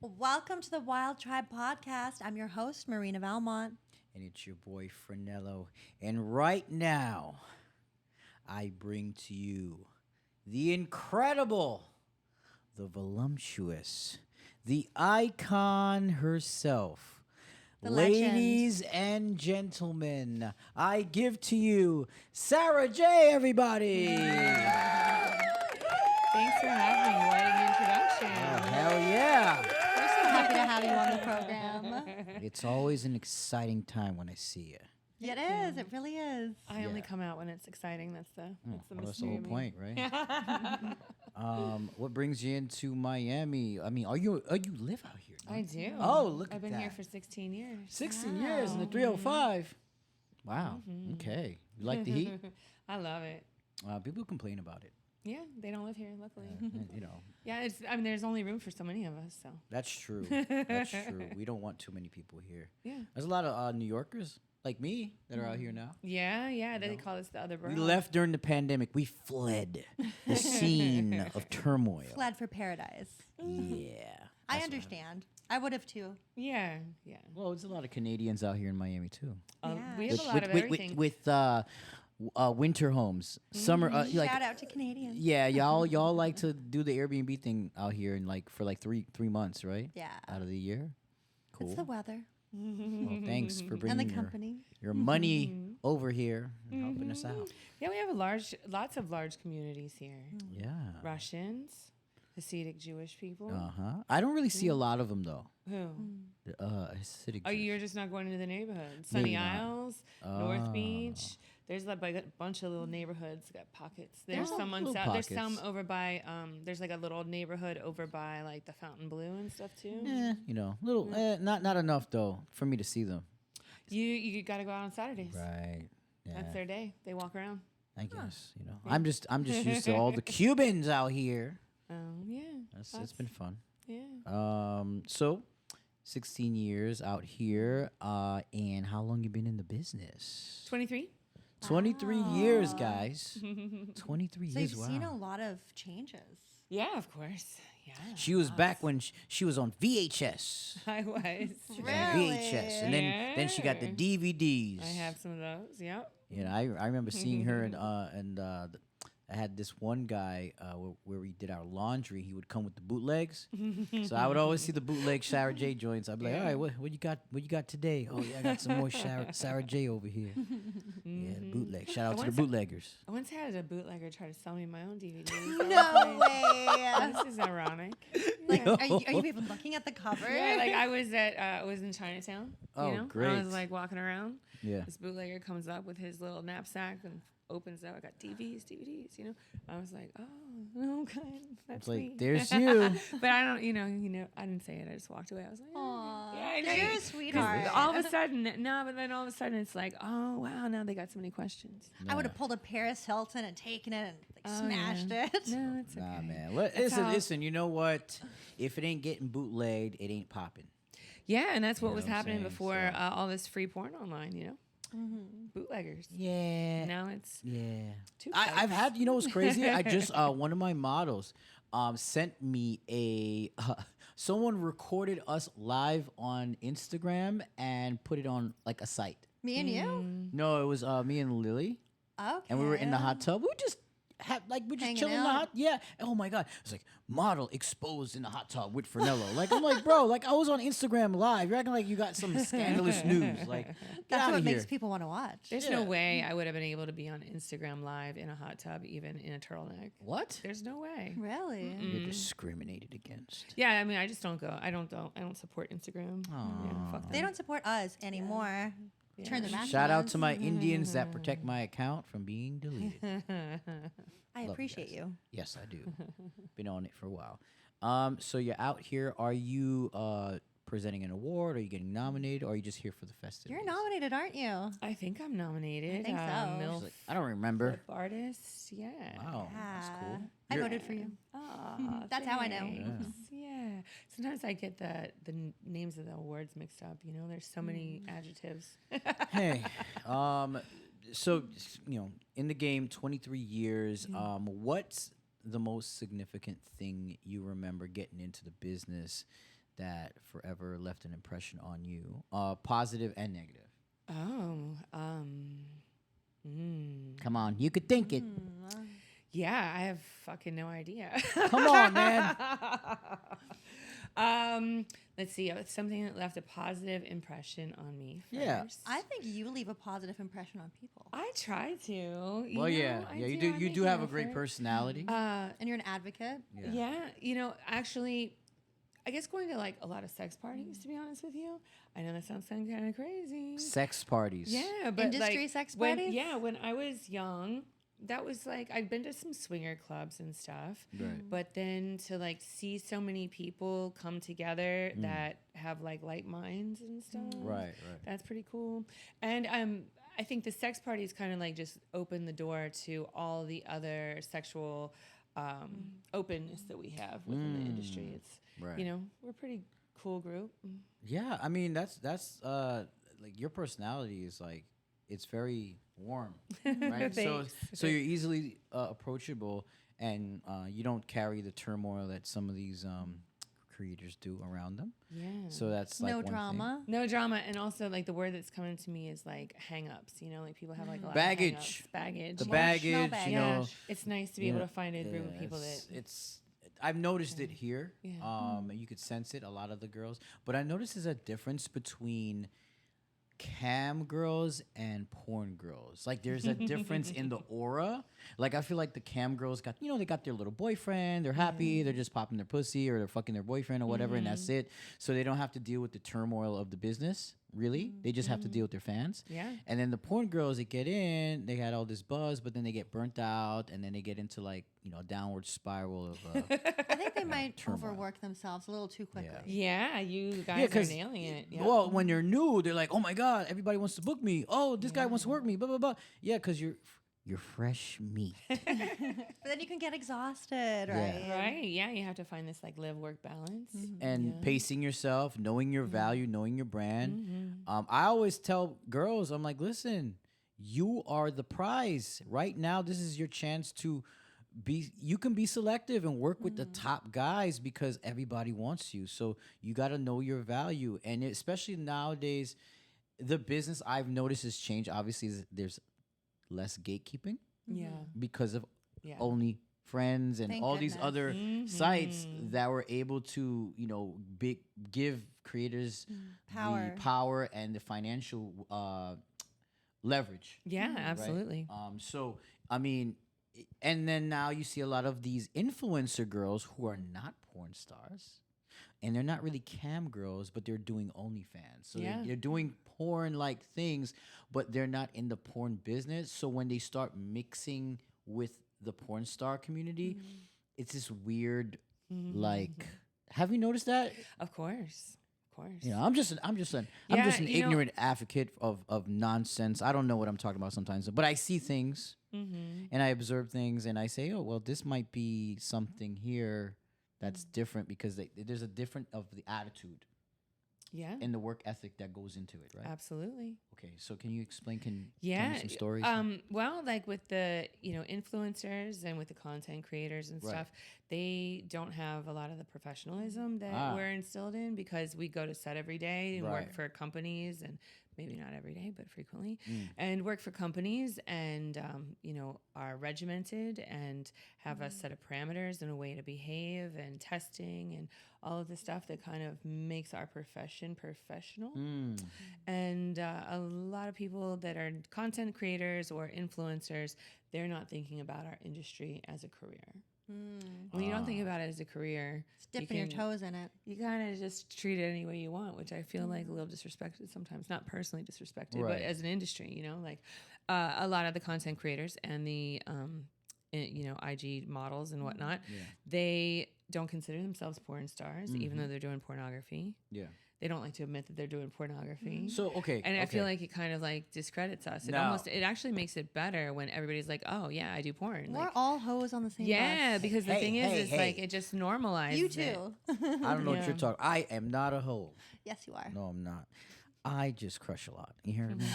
Welcome to the Wild Tribe Podcast. I'm your host, Marina Valmont. And it's your boy Frenello. And right now, I bring to you the incredible, the voluptuous, the icon herself. The Ladies and gentlemen, I give to you Sara Jay, everybody. Thanks for having me. What an introduction. Hell yeah. We're so happy to have you on the program. It's always an exciting time when I see you. It is. It really is. I only Yeah. come out when it's exciting. That's the That's the mystery whole of me. point, right? What brings you into Miami? I mean, you live out here? No? I do. Oh, look I've at been here that. for 16 years. 16 years in the 305. Wow. Okay. You like the heat? I love it. People complain about it. Yeah, they don't live here, luckily. You know, Yeah, there's only room for so many of us, so. that's true. That's true. We don't want too many people here. Yeah. There's a lot of New Yorkers like me that are out here now. Yeah, they call us the other borough. We left during the pandemic. We fled the scene of turmoil. Fled for paradise. Yeah. I That's what understand. I would have too. Yeah. Well, there's a lot of Canadians out here in Miami too. Yeah. We have a lot of everything. With winter homes, summer. Like, Shout out to Canadians. yeah, y'all like to do the Airbnb thing out here in for 3 months, right? Yeah. Out of the year. Cool. It's the weather Well, thanks for and bringing the company. your money over here and helping us out. Yeah, we have lots of large communities here. Yeah. Russians, Hasidic Jewish people. I don't really see a lot of them though. Who? Hasidic. Oh, Jews. you're just not going into the neighborhood. Sunny not. Isles, North Beach. There's like a bunch of little neighborhoods got pockets. There's Oh, some on little South. There's some pockets. over by. There's like a little neighborhood over by like the Fountain Blue and stuff too. Little. Not enough though for me to see them. You got to go out on Saturdays. Right. Yeah. That's their day. They walk around. I guess I'm just used to all the Cubans out here. Yeah. It's been fun. Yeah. So 16 years out here, and how long you been in the business? 23. 23 years, guys. 23 So years. you've Wow. seen a lot of changes. Yeah, of course. Yeah. She was back when she was on VHS. I was. She was Really? on VHS, and then she got the Yeah. DVDs. I have some of those. Yep. I remember seeing her and I had this one guy where we did our laundry. He would come with the bootlegs, so I would always see the bootleg Sara Jay joints. I'd be like, all right, what you got? What you got today? Oh yeah, I got some more Sara Jay over here. Yeah, the bootleg. Shout out to the bootleggers. I once had a bootlegger try to sell me my own DVDs. No way. This is ironic. Like, are you even looking at the cover? Yeah, like I was in Chinatown. Oh, you know? I great. was like walking around. Yeah. This bootlegger comes up with his little knapsack and opens it up. I got DVDs, you know. I was like, oh, okay, that's It's like, me. there's you. But I don't, I didn't say it. I just walked away. I was like, Aw, yeah, I know. you're a 'Cause sweetheart. all of a sudden, but then all of a sudden it's like, oh wow, now they got so many questions. I would have pulled a Paris Hilton and taken it and Oh, smashed yeah. it. No, it's okay. Nah, man. That's how- Listen. You know what? If it ain't getting bootlegged, it ain't popping. Yeah, and that's what You know was what I'm happening saying? before So- all this free porn online. Bootleggers. Yeah. Now it's Yeah. two. I've had, what's crazy? I just, one of my models sent me someone recorded us live on Instagram and put it on like a site. Me and you? No, it was me and Lily. Okay. And we were in the hot tub. We just Hanging chilling in the out. hot. Yeah. Oh my God. It's like model exposed in the hot tub with Frenello. Like, I'm like, bro, like I was on Instagram live. You're acting like you got some scandalous news. Like, get That's out what of here. makes people want to watch. There's Yeah. no way I would have been able to be on Instagram live in a hot tub, even in a turtleneck. What? There's no way. Really? You're discriminated against. Yeah, I mean, I just don't go. I don't support Instagram. Yeah, fuck They them. don't support us anymore. Turn their back Shout on out us. to my Indians that protect my account from being deleted. I you appreciate guys. you. Yes, I do. Been on it for a while. So you're out here. Are you presenting an award? Are you getting nominated? Or are you just here for the festivities? You're nominated, aren't you? I think I'm nominated. I think so. MILF She's like, I don't remember. Flip artist. Yeah. Wow, that's cool. I You're- voted for you. Aw, That's how I know. thanks. Yeah. Sometimes I get the names of the awards mixed up. There's so many adjectives. Hey, so in the game, 23 years. What's the most significant thing you remember getting into the business that forever left an impression on you, positive and negative? Oh, Come on, you could think it. yeah, I have fucking no idea. Come on, man. Let's see. Something that left a positive impression on me first. Yeah. I think you leave a positive impression on people. I try to. Well, yeah, you do. You do have a great personality. And you're an advocate. Yeah, actually, I guess going to like a lot of sex parties, to be honest with you. I know that sounds kind of crazy. Sex parties. Yeah, but Industry like, sex parties? when I was young, that was like, I'd been to some swinger clubs and stuff. Right. But then to like see so many people come together that have like like minds and stuff. Right. That's pretty cool. And I think the sex parties kind of like just open the door to all the other sexual openness that we have within the industry. It's, Right. we're a pretty cool group. Yeah, I mean that's like your personality is like it's very warm, right? Thanks. So you're easily approachable, and you don't carry the turmoil that some of these creators do around them. Yeah. So that's like No one thing. drama. No drama, and also like the word that's coming to me is like hang-ups. Like people have like a lot Baggage. of hang-ups. Baggage. The Emotional baggage, baggage. you know. It's nice to be able to find a group of people that. It's I've noticed it here. Yeah. And you could sense it, a lot of the girls. But I noticed there's a difference between cam girls and porn girls. Like there's a difference in the aura. Like I feel like the cam girls got, they got their little boyfriend, they're happy, they're just popping their pussy or they're fucking their boyfriend or whatever, and that's it. So they don't have to deal with the turmoil of the business, really. They just have to deal with their fans. Yeah. And then the porn girls that get in, they had all this buzz, but then they get burnt out and then they get into like, a downward spiral of I think they might turmoil. overwork themselves a little too quickly. Yeah, you guys are nailing it. Yeah. Well, when they're new, they're like, "Oh my god, everybody wants to book me. Oh, this guy wants to work me." Blah blah blah. Yeah, because you're fresh meat. But then you can get exhausted, right? Right. Yeah, you have to find this like live work balance. And pacing yourself, knowing your value, knowing your brand. I always tell girls, I'm like, listen, you are the prize right now. This is your chance to you can be selective and work with the top guys because everybody wants you. So you got to know your value. And especially nowadays, the business I've noticed has changed. Obviously, there's less gatekeeping Yeah. because of Yeah. only friends and Thank all these goodness. other sites that were able to, give creators Power. the power and the financial leverage. Yeah, Right? absolutely. So, I mean, and then now you see a lot of these influencer girls who are not porn stars. And they're not really cam girls, but they're doing OnlyFans. So they're doing porn-like things, but they're not in the porn business. So when they start mixing with the porn star community, it's this weird, like, have you noticed that? Of course. Of course. I'm just an ignorant advocate of nonsense. I don't know what I'm talking about sometimes, but I see things and I observe things and I say, oh, well, this might be something here that's different because there's a different of the attitude Yeah. and the work ethic that goes into it, right? Absolutely. Okay, so can you explain? Tell Yeah. me some stories? Well, like with the, influencers and with the content creators and Right. stuff, they don't have a lot of the professionalism that we're instilled in because we go to set every day and Right. work for companies and maybe not every day, but frequently, and work for companies and, are regimented and have a set of parameters and a way to behave and testing and all of the stuff that kind of makes our profession professional. And a lot of people that are content creators or influencers, they're not thinking about our industry as a career. When you don't think about it as a career, It's dipping your toes in it. you kind of just treat it any way you want, which I feel like a little disrespected sometimes. Not personally disrespected, Right. but as an industry, like a lot of the content creators and the IG models and whatnot, they don't consider themselves porn stars, even though they're doing pornography. Yeah. They don't like to admit that they're doing pornography. So, okay. And I okay. feel like it kind of like discredits us. It actually makes it better when everybody's like, oh yeah, I do porn. We're Like, all hoes on the same yeah, bus. because the thing is like it just normalizes You it. too. I don't know what Yeah. you're talking. I am not a hoe. Yes, you are. No, I'm not. I just crush a lot. You hear me?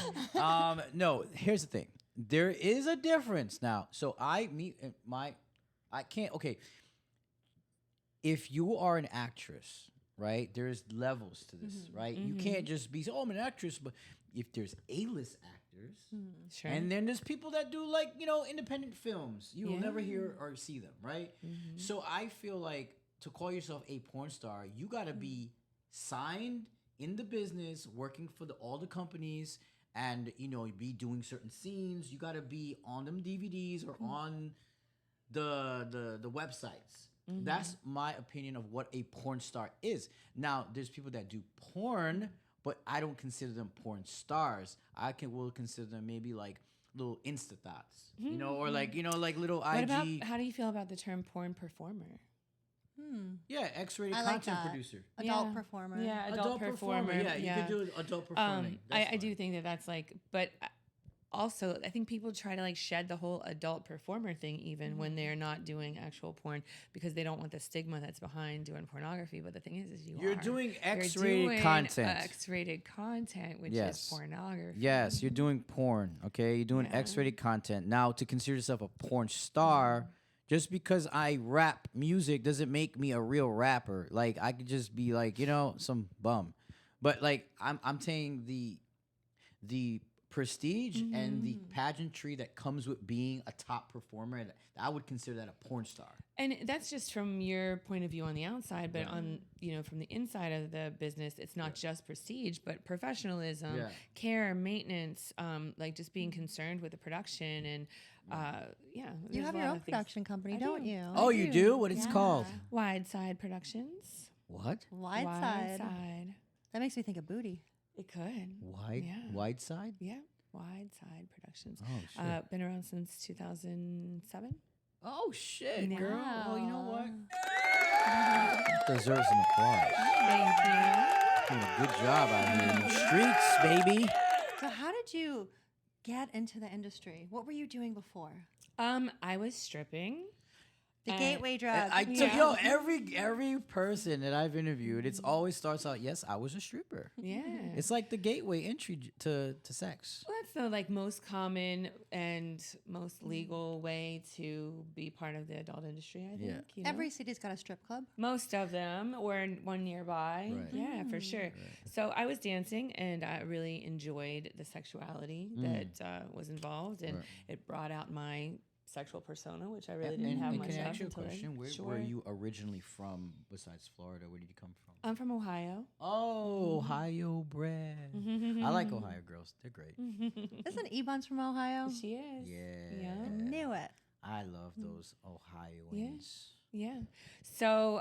No, here's the thing. There is a difference now. So I can't. Okay. If you are an actress right? There's levels to this, right? You can't just be, oh, I'm an actress, but if there's A-list actors, Sure. and then there's people that do like, independent films, you will never hear or see them, right? So I feel like to call yourself a porn star, you got to be signed in the business, working for all the companies, and be doing certain scenes. You got to be on them DVDs or on the websites. That's my opinion of what a porn star is. Now, there's people that do porn, but I don't consider them porn stars. Will consider them maybe like little Insta thoughts, or like like little What IG. about, how do you feel about the term porn performer? Yeah, X-rated I like content that. producer. Adult performer. Yeah, adult performer. Yeah, you could do adult performing. I do think that that's like, but also I think people try to like shed the whole adult performer thing even when they're not doing actual porn because they don't want the stigma that's behind doing pornography. But the thing is You're doing You're X-rated doing content. X-rated content, which is pornography. Yes, you're doing porn. Okay, you're doing X-rated content. Now, to consider yourself a porn star. Just because I rap music doesn't make me a real rapper. Like I could just be like, some bum. But like I'm saying the prestige and the pageantry that comes with being a top performer, I would consider that a porn star. And that's just from your point of view on the outside, but on from the inside of the business, it's not just prestige, but professionalism, care, maintenance, like just being concerned with the production and You have your own production company, don't you? Oh, you do? What it's called? Wide Side Productions. What? Wide side. That makes me think of booty. It could. Wide side? Yeah. Wide Side Productions. Oh shit. Been around since 2007. Oh shit, Yeah. girl. Well, you know what? Deserves an applause. Thank you. Doing a good job out here in the streets, baby. So how did you get into the industry? What were you doing before? I was stripping. The gateway drug. I took every person that I've interviewed, it's always starts out, yes, I was a stripper. Yeah. It's like the gateway entry to sex. Well, that's the like most common and most legal way to be part of the adult industry, I think. Yeah. You know? Every city's got a strip club. Most of them, or one nearby. Right. Yeah, for sure. Right. So I was dancing, and I really enjoyed the sexuality that was involved, and it brought out my sexual persona, which I really didn't have much Can I of ask you a until I- question? Where Sure. were you originally from besides Florida? Where did you come from? I'm from Ohio. Oh, Ohio bred. I like Ohio girls. They're great. Isn't Ebon's from Ohio? She is. Yeah. I knew it. I love those Ohioans. Yeah. So,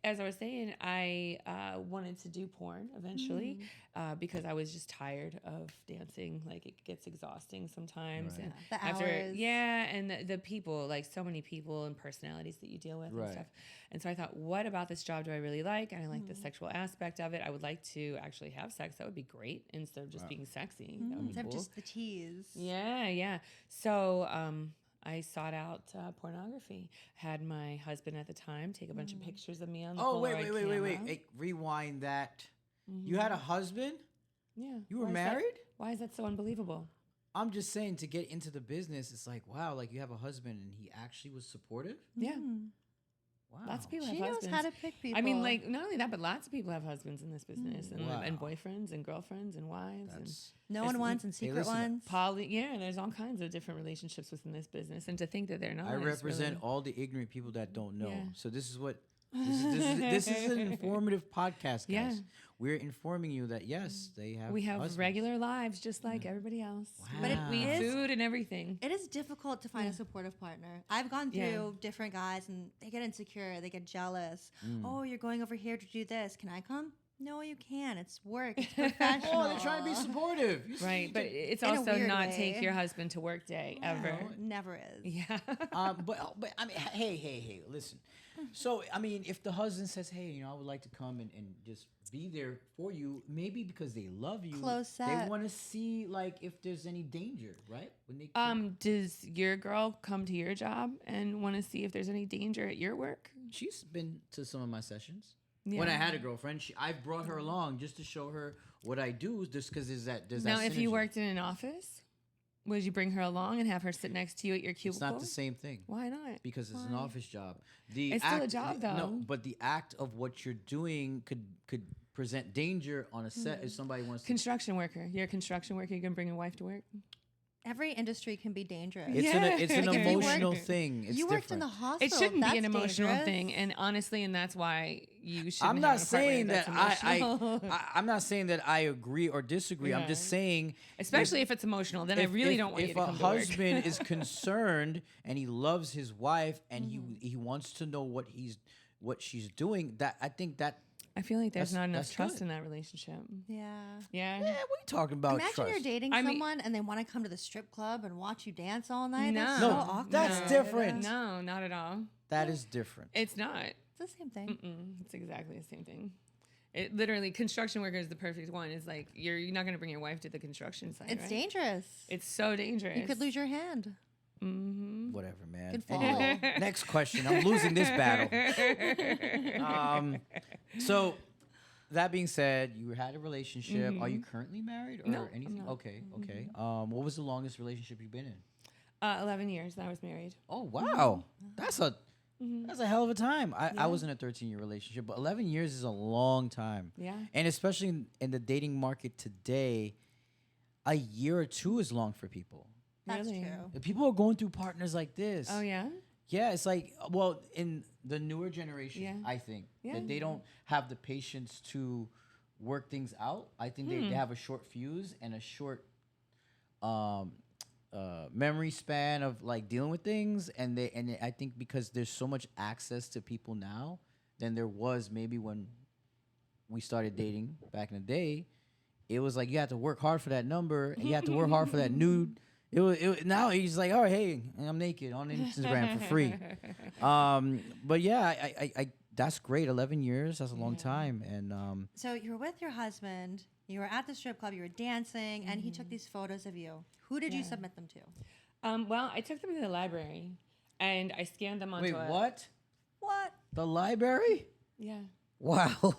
as I was saying, I wanted to do porn eventually because I was just tired of dancing. Like it gets exhausting sometimes, Right. and The after hours. and the people, like so many people and personalities that you deal with Right. and stuff. And so I thought, what about this job do I really like? And I like the sexual aspect of it. I would like to actually have sex. That would be great instead of just being sexy. That would be Instead of cool. just the tease. Yeah. So I sought out pornography. Had my husband at the time take a bunch of pictures of me on the Oh, Polaroid camera. wait. Hey, rewind that. You had a husband? Yeah. You were Why is that- married? why is that so unbelievable? I'm just saying, to get into the business, it's like, wow, like you have a husband and he actually was supportive? Yeah. Wow. Lots of people She have knows husbands. how to pick people. I mean, like, not only that, but lots of people have husbands in this business and, Wow. and boyfriends and girlfriends and wives That's known it's- ones and secret listen, ones. yeah, there's all kinds of different relationships within this business. And to think that they're not. I is represent really- all the ignorant people that don't know. Yeah. So this is what this is an informative podcast, guys. Yeah. We're informing you that yes, they have we have husbands. regular lives just like everybody else. But it We eat is- food and everything. It is difficult to find a supportive partner. I've gone through different guys and they get insecure, they get jealous. Oh, you're going over here to do this. Can I come? No, you can't. It's work. It's professional. Oh, they're trying to be supportive. You Right, see- but it's In a also weird not way. take your husband to work day ever. No, never is. Yeah. but I mean, hey, listen. So I mean, if the husband says, "Hey, I would like to come and just be there for you," maybe because they love you, Close they set. want to see like if there's any danger, right? When they Does your girl come to your job and want to see if there's any danger at your work? she's been to some of my sessions. Yeah. When I had a girlfriend, I've brought her along just to show her what I do, just because there's that Now, if you synergy. worked in an office, Would you bring her along and have her sit next to you at your cubicle? It's not the same thing. Why not? Because it's an office job. It's still a job, though. No, but the act of what you're doing could present danger on a set if somebody wants to. Construction worker. You're a construction worker. You can bring your wife to work. Every industry can be dangerous. It's an emotional thing. It's you worked different. in the hospital. It shouldn't That's be an emotional dangerous. thing, and honestly, and that's why you should. I'm not saying that I'm not saying that I agree or disagree. I'm just saying, especially if it's emotional, then I really don't want you to come If to a work. husband is concerned and he loves his wife and he wants to know what she's doing, that I think that. I feel like there's not enough that's trust good. in that relationship. Yeah. Yeah. Yeah, what are you talking about? Imagine trust? you're dating I mean- someone and they want to come to the strip club and watch you dance all night. No. That's so No, awkward. that's different. No, not at all. That is different. It's not. It's the same thing. It's exactly the same thing. It literally, construction worker is the perfect one. It's like you're not going to bring your wife to the construction site. It's right? dangerous. It's so dangerous. You could lose your hand. Whatever, man. Could fall. Anyway, next question. I'm losing this battle. So, that being said, you had a relationship. Are you currently married or No, I'm anything? not. Okay, okay. What was the longest relationship you've been in? 11 years that I was married. Oh wow, that's a hell of a time. I was in a 13-year relationship, but 11 years is a long time. Yeah. And especially in the dating market today, a year or two is long for people. That's Really? true. People are going through partners like this. Oh, yeah? Yeah, it's like, well, in the newer generation, Yeah. I think Yeah. that they don't have the patience to work things out. I think they have a short fuse and a short memory span of like dealing with things, and I think because there's so much access to people now than there was maybe when we started dating back in the day. It was like you had to work hard for that number, and you had to work hard for that nude. It was now he's like, oh hey, I'm naked on Instagram for free. But yeah, I that's great. 11 years, that's a long time, and So you were with your husband. You were at the strip club. You were dancing, and he took these photos of you. Who did you submit them to? Well, I took them to the library and I scanned them onto wait, what? What? The library? Yeah. Wow.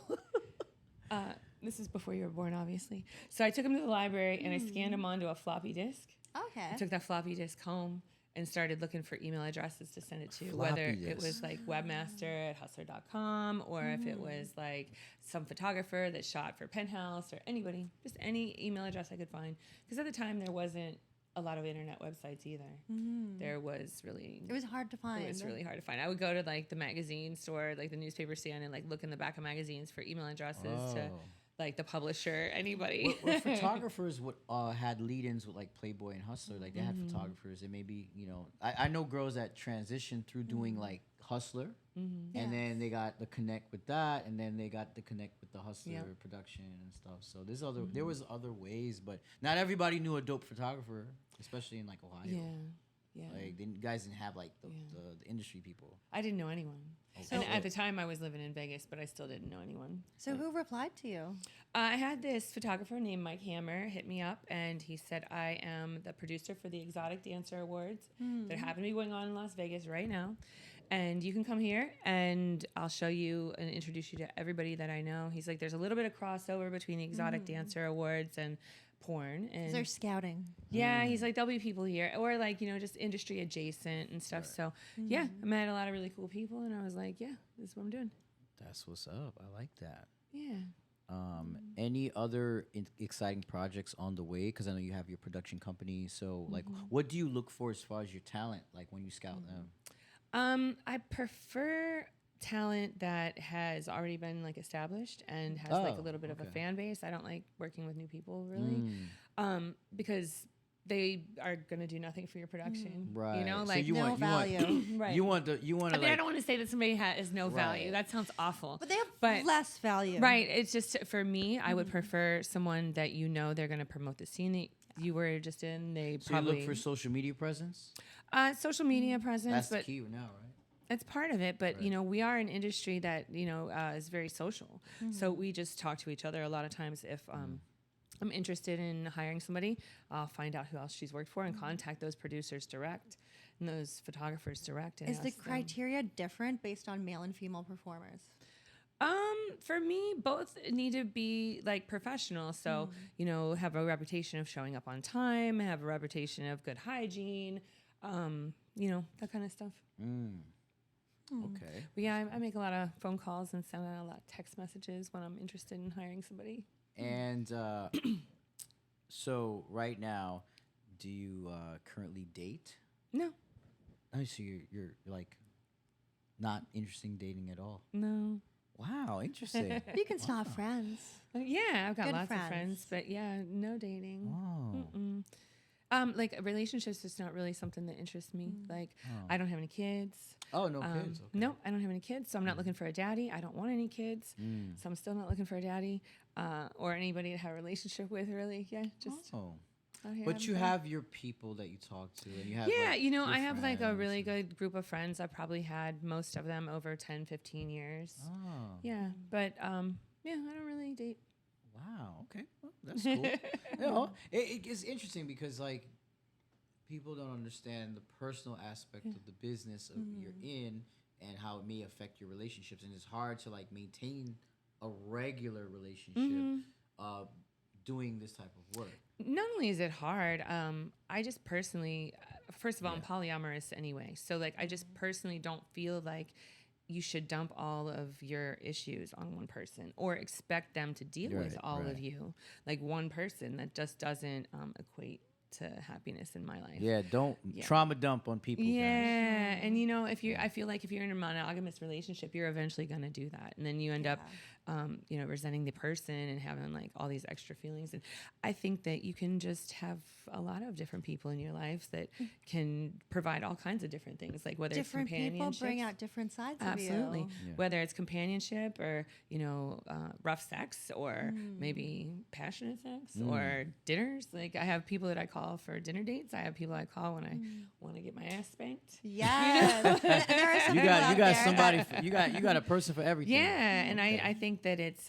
This is before you were born, obviously. So I took them to the library and I scanned them onto a floppy disk. Okay. I took that floppy disk home and started looking for email addresses to send it to, Floppy whether it disk. was like webmaster@hustler.com or if it was like some photographer that shot for Penthouse or anybody, just any email address I could find. Because at the time there wasn't a lot of internet websites either. There was really... It was hard to find. It was really hard to find. I would go to like the magazine store, like the newspaper stand, and like look in the back of magazines for email addresses to like the publisher, anybody. Well, photographers would had lead-ins with like Playboy and Hustler. Like they had photographers. And maybe I know girls that transitioned through doing like Hustler, and then they got the connect with that, and then they got the connect with the Hustler production and stuff. So there was other ways, but not everybody knew a dope photographer, especially in like Ohio. Yeah. Like guys didn't have like the industry people. I didn't know anyone. And at the time I was living in Vegas, but I still didn't know anyone. So who replied to you? I had this photographer named Mike Hammer hit me up, and he said, I am the producer for the Exotic Dancer Awards that happen to be going on in Las Vegas right now. And you can come here and I'll show you and introduce you to everybody that I know. He's like, there's a little bit of crossover between the Exotic Dancer Awards and porn. And They're scouting. yeah, he's like, there'll be people here, or like, just industry adjacent and stuff. So yeah, I met a lot of really cool people, and I was like, yeah, this is what I'm doing. That's what's up. I like that. Yeah. Any other exciting projects on the way? Because I know you have your production company. So, like, what do you look for as far as your talent? Like when you scout them? I prefer talent that has already been like established and has like a little bit of a fan base. I don't like working with new people really, because they are gonna do nothing for your production. Right. Like so you no want, value. right. You want to I mean, I don't want to say that somebody has no value. Right. That sounds awful. But they have But- less value. Right. It's just for me, I would prefer someone that they're going to promote the scene that you were just in. They so probably you look for social media presence. social media presence, That's but the key now, right? it's part of it. But we are an industry that is very social. So we just talk to each other a lot of times. If I'm interested in hiring somebody, I'll find out who else she's worked for and contact those producers direct and those photographers direct. And Is the ask them. criteria different based on male and female performers? For me, both need to be like professional. So, have a reputation of showing up on time, have a reputation of good hygiene, that kind of stuff. Okay. But yeah, I make a lot of phone calls and send out a lot of text messages when I'm interested in hiring somebody. And so right now, do you currently date? No, Oh, so you're like not interested in dating at all. no. Wow, interesting. You can still have friends. Yeah, I've got Good lots friends. of friends, but yeah, no dating. Oh. Like relationships is not really something that interests me. Like I don't have any kids. Oh, no kids. Okay. No, I don't have any kids, so I'm not looking for a daddy. I don't want any kids, so I'm still not looking for a daddy or anybody to have a relationship with. Really, yeah, just. Oh. Out here But having you fun. have your people that you talk to, and you have Yeah, like, your I have like a friends really and- good group of friends. I've probably had most of them over 10, 15 years. Oh. Yeah, but yeah, I don't really date. Wow. Okay. Well, that's cool. It's interesting because like people don't understand the personal aspect of the business of you're in and how it may affect your relationships, and it's hard to like maintain a regular relationship doing this type of work. Not only is it hard, I just personally, first of all, I'm polyamorous anyway. So like, I just personally don't feel like you should dump all of your issues on one person or expect them to deal with all of you. Like one person, that just doesn't equate to happiness in my life. Yeah, don't trauma dump on people. Yeah, and if you, I feel like if you're in a monogamous relationship, you're eventually gonna do that, and then you end up, resenting the person and having like all these extra feelings. And I think that you can just have a lot of different people in your life that can provide all kinds of different things, like whether Different it's people companionship. bring out different sides Absolutely. of you. Whether it's companionship or, rough sex or maybe passionate sex or dinners. Like I have people that I call for dinner dates. I have people I call when I want to get my ass spanked. Yes. And there are some You people got out you got there somebody that- you got a person for everything. Yeah, and I think that it's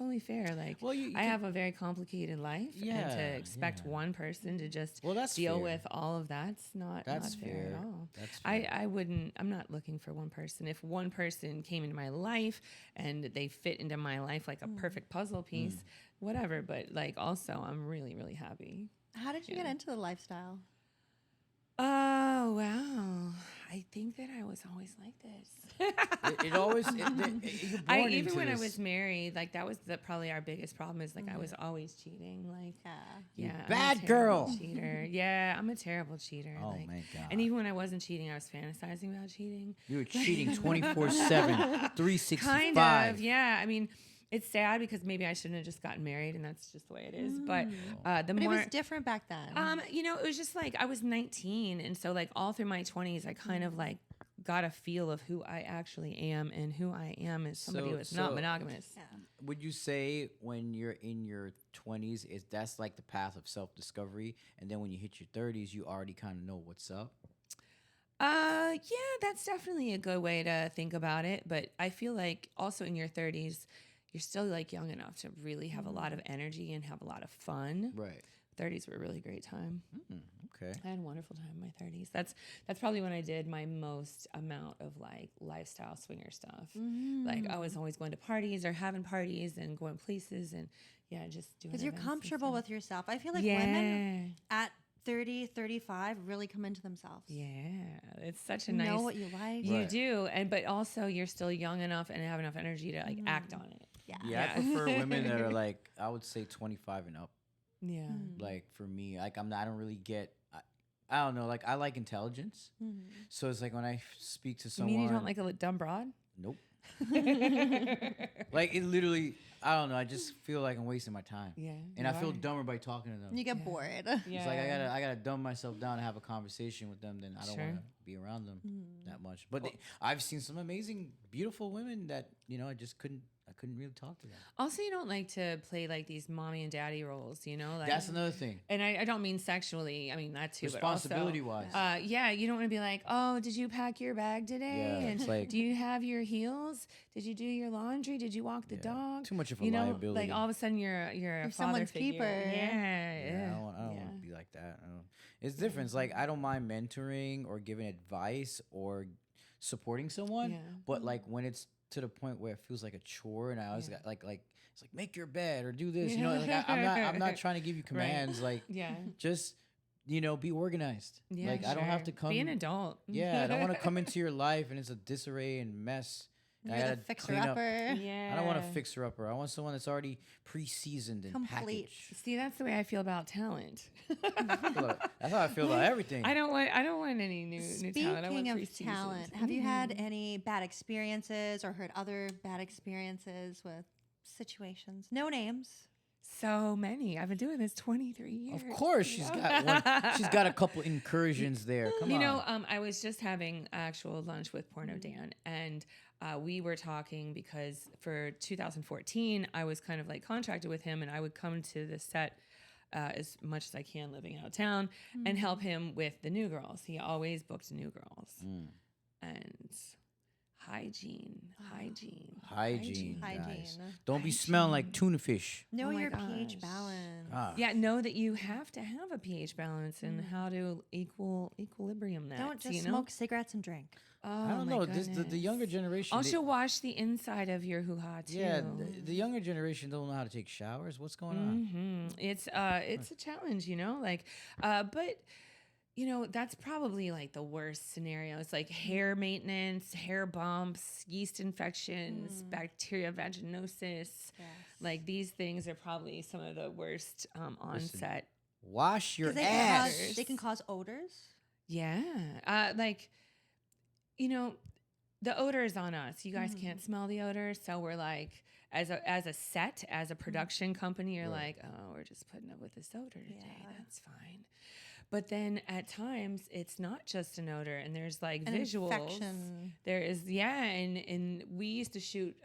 only fair. Like Well, you I can- have a very complicated life, and Yeah, to expect yeah. one person to just Well, that's deal fair. with all of that's not That's not fair fair. at all. That's fair. I wouldn't. I'm not looking for one person. If one person came into my life and they fit into my life like a perfect puzzle piece, whatever. But like also, I'm really really happy. How did you get into the lifestyle? Oh wow! I think that I was always like this. It always you're born Even into when I this. was married, like that was probably our biggest problem is like I was always cheating. Like yeah, I'm a bad terrible girl. cheater. Yeah, I'm a terrible cheater. Oh like, my God. And even when I wasn't cheating, I was fantasizing about cheating. You were cheating 24/7, 365. Kind of, yeah. I mean, it's sad because maybe I shouldn't have just gotten married, and that's just the way it is. But the But more it was different back then. it was just like I was 19, and so like all through my 20s, I kind of like got a feel of who I actually am and who I am as somebody who's not monogamous. Would you say when you're in your 20s, that's like the path of self-discovery, and then when you hit your 30s, you already kind of know what's up? Yeah, that's definitely a good way to think about it. But I feel like also in your 30s, you're still like young enough to really have a lot of energy and have a lot of fun. Right. 30s were a really great time. Okay. I had a wonderful time in my 30s. That's probably when I did my most amount of like lifestyle swinger stuff. Like I was always going to parties or having parties and going places and just doing. Because you're events and comfortable stuff. with yourself. I feel like women at 30, 35 really come into themselves. Yeah, it's such a You nice. know what you like. You Right. do, but also you're still young enough and have enough energy to like act on it. Yeah. Yeah, I prefer women that are like, I would say 25 and up. Yeah. Like for me, like I don't really get. I don't know. Like I like intelligence, so it's like when I speak to You someone. mean you don't like a dumb broad? Nope. Like it literally. I don't know. I just feel like I'm wasting my time. Yeah. And I feel dumber by talking to them. You get bored. Yeah. It's like I gotta dumb myself down and have a conversation with them. Then I don't want to be around them that much. But I've seen some amazing, beautiful women that I just couldn't really talk to them. Also, you don't like to play like these mommy and daddy roles, like That's another thing. And I don't mean sexually. I mean that too. Responsibility but also, wise. you don't want to be like, oh, did you pack your bag today? Yeah, and it's like- do you have your heels? Did you do your laundry? Did you walk the dog? Too much of a liability. Like all of a sudden you're a father someone's figure. keeper. Yeah, I don't want to be like that. It's different. It's like I don't mind mentoring or giving advice or supporting someone, Yeah. but like when it's to the point where it feels like a chore, and I always got like it's like make your bed or do this. You know, like I'm not trying to give you commands. Like just be organized. Yeah, like I don't have to come. Be an adult. Yeah, I don't want to come into your life and it's a disarray and mess. You're the fixer-upper. Yeah. I don't want a fixer-upper. I want someone that's already pre-seasoned and Complete. packaged. See, that's the way I feel about talent. That's how I feel about everything. I don't want any new talent. I want Speaking of pre-seasoned. talent, have you had any bad experiences or heard other bad experiences with situations? No names. So many. I've been doing this 23 years. Of course, she's got one. She's got a couple incursions there. Come on. I was just having actual lunch with Porno Dan, and we were talking because for 2014, I was kind of like contracted with him, and I would come to the set as much as I can living out of town and help him with the new girls. He always booked new girls. And hygiene. Guys. Don't be smelling like tuna fish. Know Oh my your gosh. pH balance. Yeah, know that you have to have a pH balance and how to equilibrium that. Don't just smoke cigarettes and drink. Oh, I don't know. The younger generation. Also, wash the inside of your hoo-ha too. Yeah, the younger generation don't know how to take showers. What's going on? It's a challenge, but that's probably like the worst scenario. It's like hair maintenance, hair bumps, yeast infections, bacteria vaginosis. Yes. Like these things are probably some of the worst onset. Wash your ass. They can cause odors. Yeah. The odor is on us. You guys can't smell the odor. So we're like, as a production company, you're like, oh, we're just putting up with this odor today. Yeah. That's fine. But then at times it's not just an odor, and there's like visuals. Infection. There is, and we used to shoot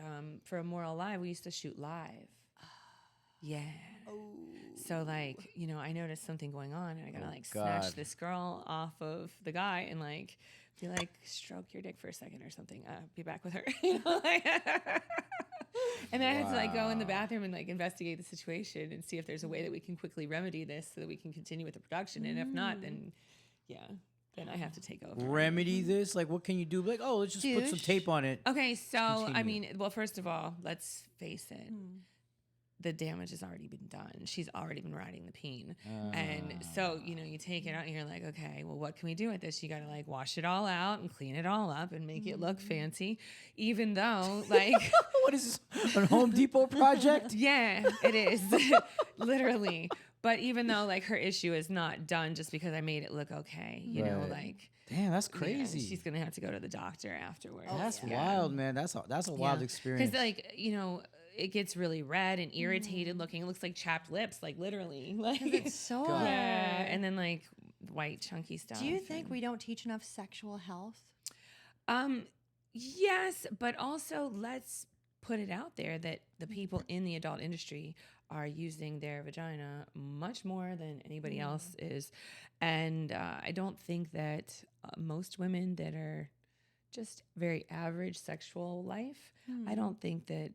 for Immoral Live. We used to shoot live. Yeah. Oh. So I noticed something going on, and I gotta snatch this girl off of the guy and be like, stroke your dick for a second or something. Be back with her. And then I had to go in the bathroom and investigate the situation and see if there's a way that we can quickly remedy this so that we can continue with the production. And if not, then I have to take over. Remedy this? Like, what can you do? Like, oh, let's just put some tape on it. Okay, so first of all, let's face it. The damage has already been done. She's already been riding the peen. And so, you take it out and you're like, okay, well, what can we do with this? You got to wash it all out and clean it all up and make it look fancy. Even though what is this, a Home Depot project? Yeah, it is. Literally. But even though her issue is not done just because I made it look okay, you know, damn, that's crazy. She's going to have to go to the doctor afterwards. That's wild, man. That's a wild experience. Because it gets really red and irritated looking. It looks like chapped lips, literally. It's so yeah, and then white chunky stuff. Do you think we don't teach enough sexual health? Yes, but also let's put it out there that the people in the adult industry are using their vagina much more than anybody else is, and I don't think that most women that are just very average sexual life, I don't think that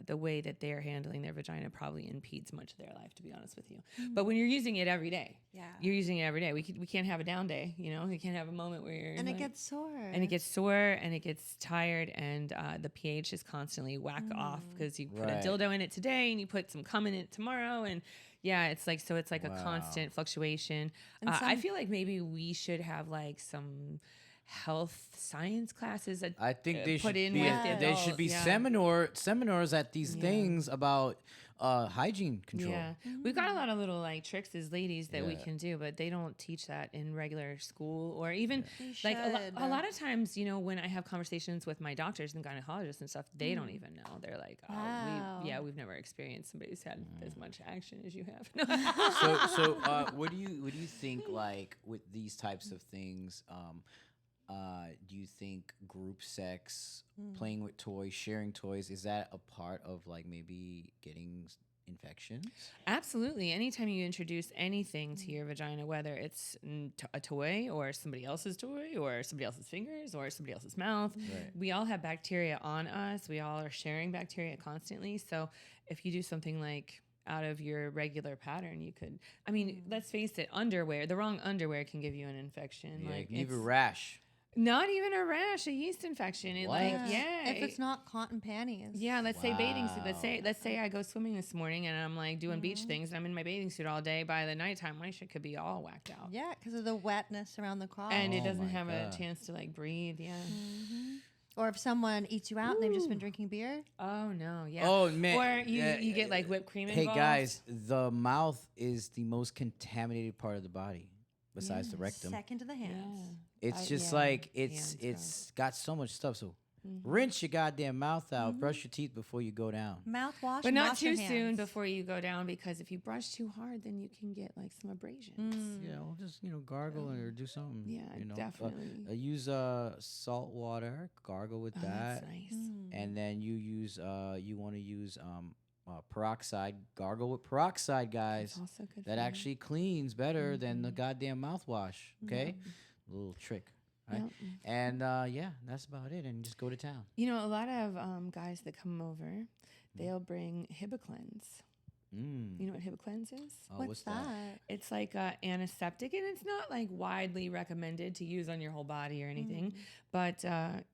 the way that they're handling their vagina probably impedes much of their life, to be honest with you. But when you're using it every day, you're using it every day. We can't have a down day, We can't have a moment where you're it gets sore. And it gets sore and it gets tired, and the pH is constantly whack off because you put a dildo in it today and you put some cum in it tomorrow, and it's like a constant fluctuation. I feel like maybe we should have some health science classes that I think they put should in be with the there should be seminars at these things about hygiene control. Yeah, we've got a lot of little tricks as ladies that we can do, but they don't teach that in regular school or even a lot of times. When I have conversations with my doctors and gynecologists and stuff, they don't even know. They're like, "Oh, we've never experienced somebody who's had as much action as you have." so what do you think with these types of things? Do you think group sex, playing with toys, sharing toys, is that a part of maybe getting infections? Absolutely. Anytime you introduce anything to your vagina, whether it's a toy or somebody else's toy or somebody else's fingers or somebody else's mouth, we all have bacteria on us. We all are sharing bacteria constantly. So if you do something out of your regular pattern, you could, let's face it, the wrong underwear can give you an infection. Yeah, give you a rash. Not even a rash, a yeast infection. It What? like yeah. If it's not cotton panties. Yeah, let's say bathing suit. Wow. Let's say I go swimming this morning and I'm like doing beach things and I'm in my bathing suit all day. By the nighttime, my shit could be all whacked out. Yeah, because of the wetness around the crotch. And it Oh doesn't my have a God. chance to like breathe. Yeah. Or if someone eats you out and they've just been drinking beer. Oh no. Yeah. Oh man. Or you get like whipped cream Hey involved. guys, the mouth is the most contaminated part of the body besides the rectum. Second to the hands. Yeah. It's just yeah. like Yeah, it's it's it's got so much stuff. So rinse your goddamn mouth out. Brush your teeth before you go down. Mouthwash, But and not wash your too soon hands. before you go down, because if you brush too hard, then you can get like some abrasions. You know, just gargle or do something. Yeah, you know. definitely. Use salt water. Gargle with Oh, that, that's nice. and then you use you want to use peroxide. Gargle with peroxide, guys. It's also good. That for actually cleans better than the goddamn mouthwash. Okay, little trick. Right? Yep. And yeah, that's about it. And just go to town. You know, a lot of guys that come over, they'll bring Hibiclens. You know what Hibiclens is? Oh, What's that? It's like antiseptic, and it's not like widely recommended to use on your whole body or anything. But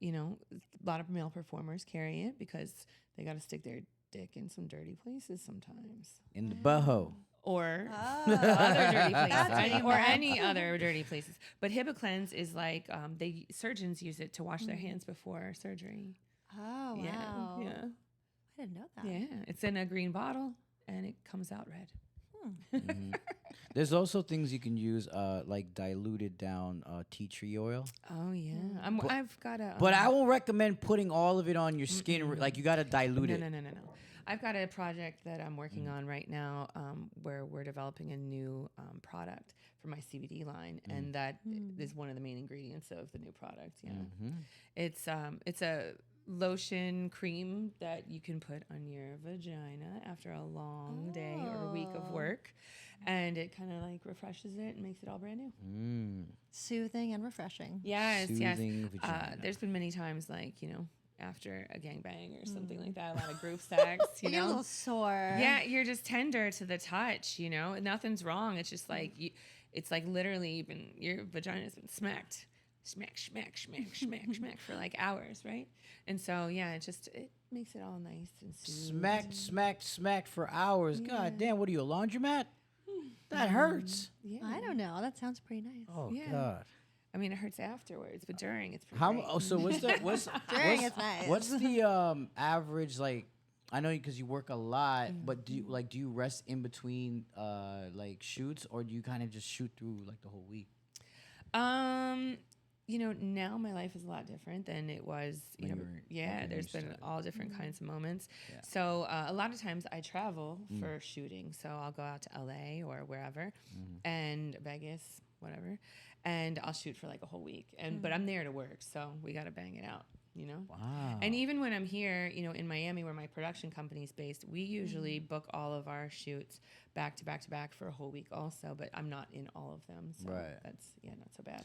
you know, a lot of male performers carry it because they got to stick their dick in some dirty places sometimes, In the boho. or Oh. other dirty places, That's what you or meant. any other dirty places. But Hibiclens is like surgeons use it to wash their hands before surgery. Oh, wow. Yeah, I didn't know that. yeah. It's in a green bottle and it comes out red. There's also things you can use, like diluted down tea tree oil. Oh yeah, I've got a. But I won't recommend putting all of it on your skin. Like you got to dilute it. No. I've got a project that I'm working on right now, where we're developing a new product for my CBD line, and that is one of the main ingredients of the new product. Yeah, it's a lotion cream that you can put on your vagina after a long day or a week of work, and it kind of like refreshes it and makes it all brand new. Soothing and refreshing. Yes, Soothing yes. vagina. There's been many times, like, you know, after a gangbang or something like that, a lot of group sex, you You're a know. little sore. Yeah, you're just tender to the touch, you know. Nothing's wrong. It's just like it's like literally even your vagina's been smacked, smack, for like hours, right? And so yeah, it makes it all nice and soothed. Smacked for hours. God damn, what are you, a laundromat? That hurts. Yeah, I don't know. That sounds pretty nice. Oh Yeah. God. I mean, it hurts afterwards, but during it's pretty How? great. Oh, so what's During what's it's nice. what's the average, like? I know because you work a lot, but do you rest in between like shoots, or do you kind of just shoot through like the whole week? You know, now my life is a lot different than it was. You know, when there's you been started. all different kinds of moments. Yeah. So a lot of times I travel for shooting. So I'll go out to LA or wherever, and Vegas, whatever, and I'll shoot for like a whole week. And but I'm there to work, so we got to bang it out. You know. Wow. And even when I'm here, you know, in Miami, where my production company is based, we usually book all of our shoots back to back to back for a whole week also, but I'm not in all of them. So Right. that's, not so bad.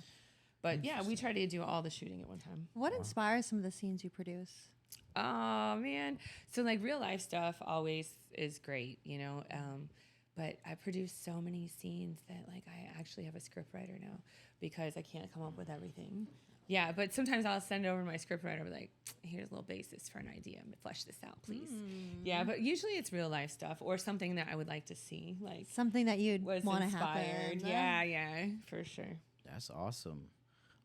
But yeah, we try to do all the shooting at one time. What inspires some of the scenes you produce? Oh, man. So like real life stuff always is great, you know. But I produce so many scenes that like I actually have a script writer now because I can't come up with everything. Yeah, but sometimes I'll send over my script writer, like, here's a little basis for an idea. Flesh this out, please. Yeah, but usually it's real life stuff or something that I would like to see, like Something that you'd was want to inspired. happen. Yeah, for sure. That's awesome.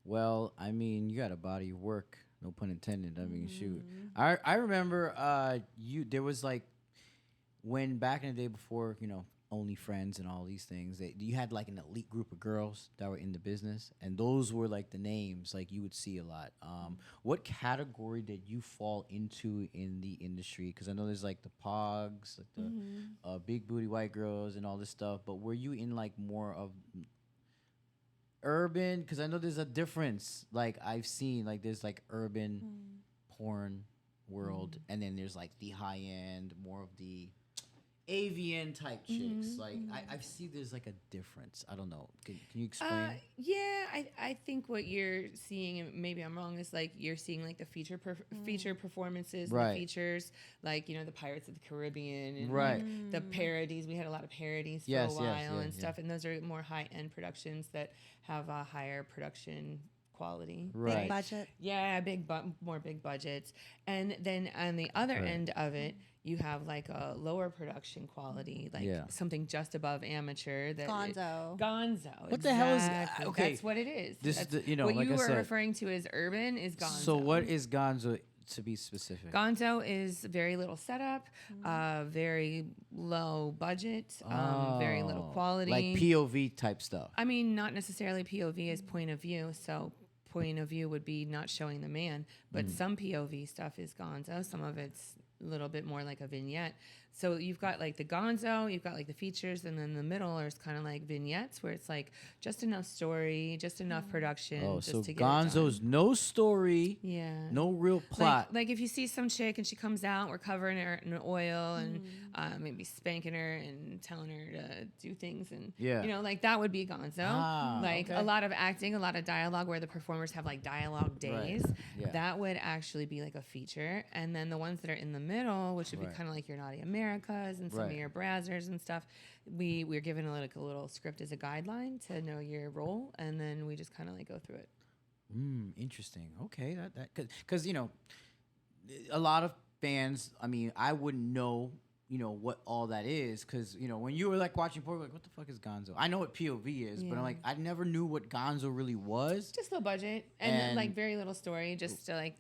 Well, I mean, you got a body of work, no pun intended. I mean, shoot. I remember there was like when back in the day before, you know, OnlyFriends and all these things, that you had like an elite group of girls that were in the business, and those were like the names like you would see a lot. What category did you fall into in the industry? Because I know there's like the pogs, like the big booty white girls and all this stuff, but were you in like more of urban? Because I know there's a difference. Like I've seen like there's like urban porn world, and then there's like the high end, more of the avian type chicks. Like I see there's like a difference. I don't know. Can you explain? Yeah, I think what you're seeing, and maybe I'm wrong, is like you're seeing like the feature performances, and Right. the features, like, you know, the Pirates of the Caribbean, and Right. like, the parodies. We had a lot of parodies for Yes, a while yes, and stuff, and those are more high end productions that have a higher production quality. Right. Big budget. Yeah, more big budgets. And then on the other end of it, you have like a lower production quality, like something just above amateur. Gonzo. What the hell is okay? That's what it is. This That's, is the, what like you I were said, referring to as urban is gonzo. So what is gonzo, to be specific? Gonzo is very little setup, very low budget, very little quality. Like POV type stuff. I mean, not necessarily POV as point of view. So point of view would be not showing the man, but some POV stuff is gonzo. Some of it's a little bit more like a vignette. So you've got like the gonzo, you've got like the features, and then the middle is kind of like vignettes where it's like just enough story, just enough production. Oh, just so to get gonzo's no story, no real plot. Like if you see some chick and she comes out, we're covering her in oil and maybe spanking her and telling her to do things, and you know, like that would be gonzo. A lot of acting, a lot of dialogue where the performers have like dialogue days. Right. That would actually be like a feature. And then the ones that are in the middle, which would be kind of like your Naughty Americas and some of your Brazzers and stuff, we're given like a little script as a guideline to know your role, and then we just kind of like go through it. Interesting. Okay, that because you know, a lot of fans. I mean, I wouldn't know, you know, what all that is, because you know, when you were like watching porn, like, what the fuck is gonzo? I know what POV is, but I'm like, I never knew what gonzo really was. Just low budget and like very little story. Just to like.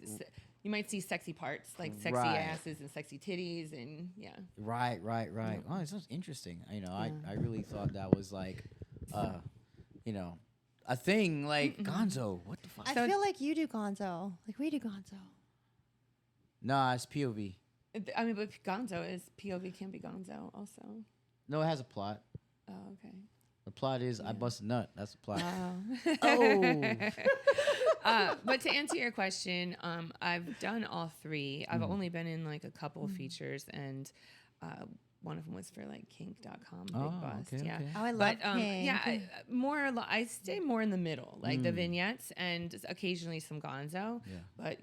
You might see sexy parts, like sexy asses and sexy titties, and Right. Oh, it sounds interesting. You know, I really thought that was like, you know, a thing, like gonzo. What the fuck? I feel like you do gonzo. Like we do gonzo. Nah, it's POV. I mean, but gonzo is POV can be gonzo also. No, it has a plot. Oh, okay. The plot is I bust a nut. That's the plot. But to answer your question, I've done all three. I've only been in like a couple features, and one of them was for like kink.com, Big Bust. Okay. Oh, I love Kink. I stay more in the middle, like the vignettes and occasionally some gonzo. But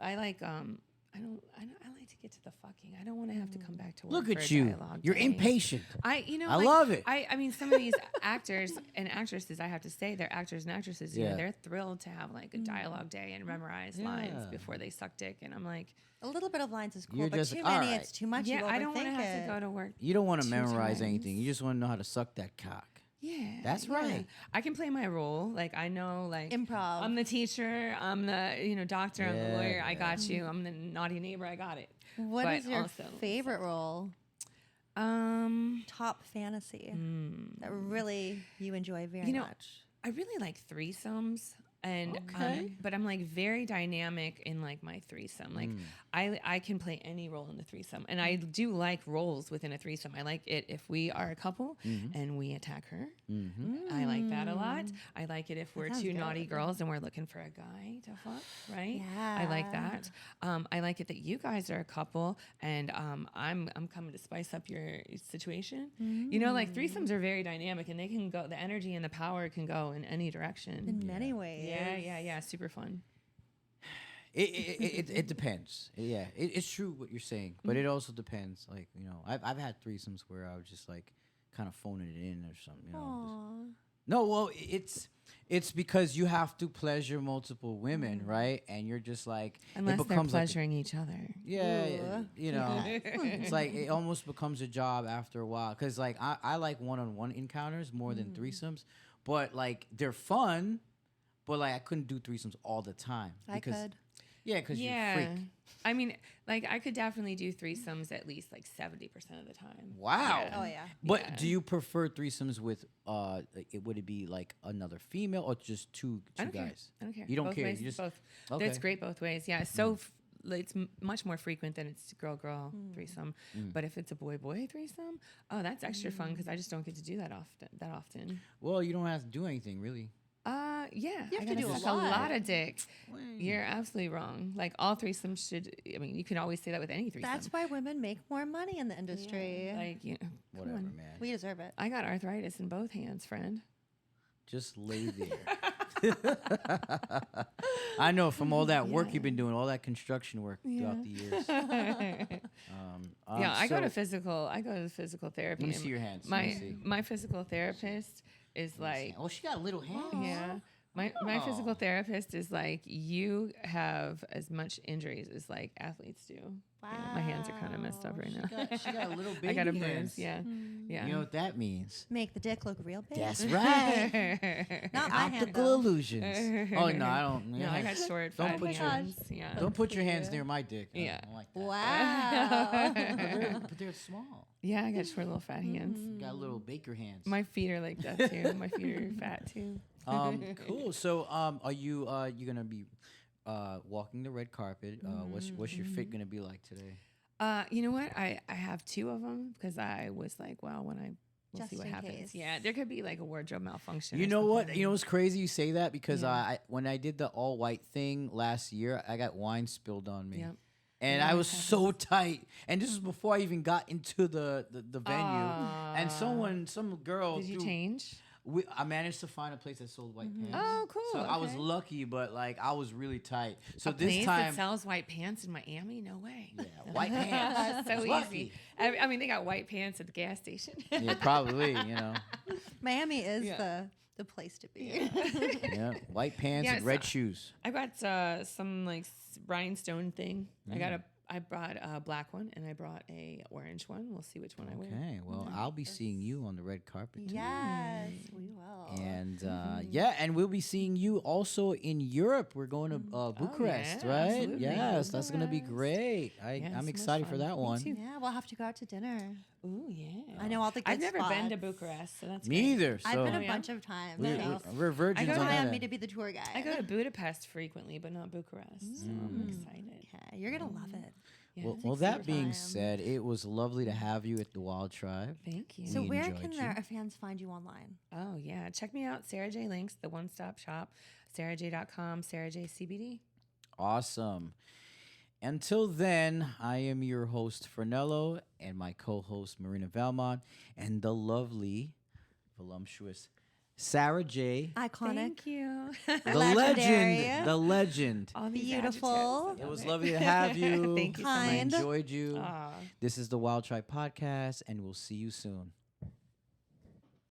I like I like to get to the fucking. I don't want to have to come back to work. Look for at a you. dialogue You're day. impatient. I like, love it. I mean, some of these actors and actresses, I have to say, they're actors and actresses. You know, they're thrilled to have like a dialogue day and memorize lines before they suck dick. And I'm like, a little bit of lines is cool, You're but just too like, many, all right. it's too much. yeah, you I don't want to overthink have it. to go to work. You don't want to 2 memorize times. anything. You just want to know how to suck that cock. Yeah, That's right. I can play my role. Like I know, like Improv. I'm the teacher. I'm the doctor. I'm the lawyer. I got you. I'm the naughty neighbor. I got it. What But is your also- favorite role? Top fantasy that really you enjoy very much. I really like threesomes. And Okay. but I'm like very dynamic in like my threesome. Like I can play any role in the threesome, and I do like roles within a threesome. I like it if we are a couple and we attack her. I like that a lot. I like it if we're sounds two good. naughty girls and we're looking for a guy to fuck. Right? I like Yeah. that. I like it that you guys are a couple, and I'm coming to spice up your situation. You know, like threesomes are very dynamic, and they can go. The energy and the power can go in any direction. In many ways. Yeah, super fun. It depends. Yeah, it's true what you're saying, but it also depends. Like, you know, I've had threesomes where I was just like kind of phoning it in or something. You know, no, well, it's because you have to pleasure multiple women, right? And you're just like Unless it they're becomes like pleasuring each other. you know, it's like it almost becomes a job after a while. Because like I like one-on-one encounters more than threesomes, but like they're fun. But like I couldn't do threesomes all the time. I could. Yeah, because you're a freak. I mean, like I could definitely do threesomes at least like 70% of the time. Wow. Oh yeah. But do you prefer threesomes with would it be like another female or just two I don't guys? care. I don't care. You don't Both care. Ways, You just both. Okay. It's great both ways. Yeah. So it's much more frequent than it's girl threesome. But if it's a boy threesome, oh, that's extra fun because I just don't get to do that often. Well, you don't have to do anything really. Yeah, You have I to do gotta a suck a lot. lot of dick. You're absolutely wrong. Like all threesomes should. I mean, you can always say that with any threesome. That's why women make more money in the industry. Like come Whatever, on. man. We deserve it. I got arthritis in both hands, friend. Just lay there. I know from all that work you've been doing, all that construction work throughout the years. I go to physical. I go to physical therapy. Let me and see your hands. Let me see. My physical therapist is like, Oh, she got little hands. yeah. My physical Oh. therapist is like, you have as much injuries as like athletes do. Wow. Yeah, my hands are kind of messed up right now. She got little I got a baby bruise. hands. Yeah, yeah. You know what that means? Make the dick look real big. That's right. Not my hand, Optical though. illusions. Oh no, I don't. No, I got short, Don't fat put your- hands. Yeah. Don't put your hands near my dick. I Yeah. don't like that. Wow. But they're small. Yeah, I got short little fat hands. You got little baker hands. My feet are like that too. My feet are fat too. Cool. So, are you gonna be walking the red carpet? What's your fit gonna be like today? You know what? I have 2 of them because I was like, well, we'll Just see what in happens. case. Yeah, there could be like a wardrobe malfunction. You or know what? something. You know what's crazy? You say that because Yeah. when I did the all white thing last year, I got wine spilled on me. Yep. And Yeah, I it was so tight. And this was before I even got into the venue. And some girl. Did you threw- change? I managed to find a place that sold white pants. Oh, cool. So I was okay. lucky, but like I was really tight. So A this place time, that sells white pants in Miami? No way. yeah, white pants. So It's easy. lucky. I mean, they got white pants at the gas station. Yeah, probably. You know, Miami is Yeah. the place to be. yeah, white pants Yeah, and red shoes. I got some like rhinestone thing. I brought a black one and I brought a orange one. We'll see which one I wear. Okay, well, I'll be seeing you on the red carpet too. Yes, we will. And yeah, and we'll be seeing you also in Europe. We're going to Bucharest, yeah, right? absolutely. Yes, that's gonna be Bucharest. great. Yeah, I'm so much excited for fun. that Me one. too. Yeah, we'll have to go out to dinner. Ooh, yeah. I know all the good I've never been to spots. Bucharest, so that's Me great. either. So I've been Oh, a yeah? bunch of times. we're, so we're virgins I go on to that. rely on me end. to be the tour guide. I go to Budapest frequently, but not Bucharest. So I'm excited. Okay, you're gonna love it. Yeah, Well, it's well, exciting. that being time. said, it was lovely to have you at the Wild Tribe. Thank you. So We where enjoyed can you. their fans find you online? Oh, yeah. Check me out. Sarah Jay Links, the one-stop shop. SarahJ.com, Sarah J CBD. Awesome. Until then, I am your host, Fernello, and my co-host, Marina Valmont, and the lovely, voluptuous Sara Jay, Iconic. Thank you. the Legendary. legend, the legend. All these Beautiful. adjectives. I It was love lovely to have you. Thank you so I Kind. much. enjoyed you. Aw. This is the Wild Tribe Podcast, and we'll see you soon.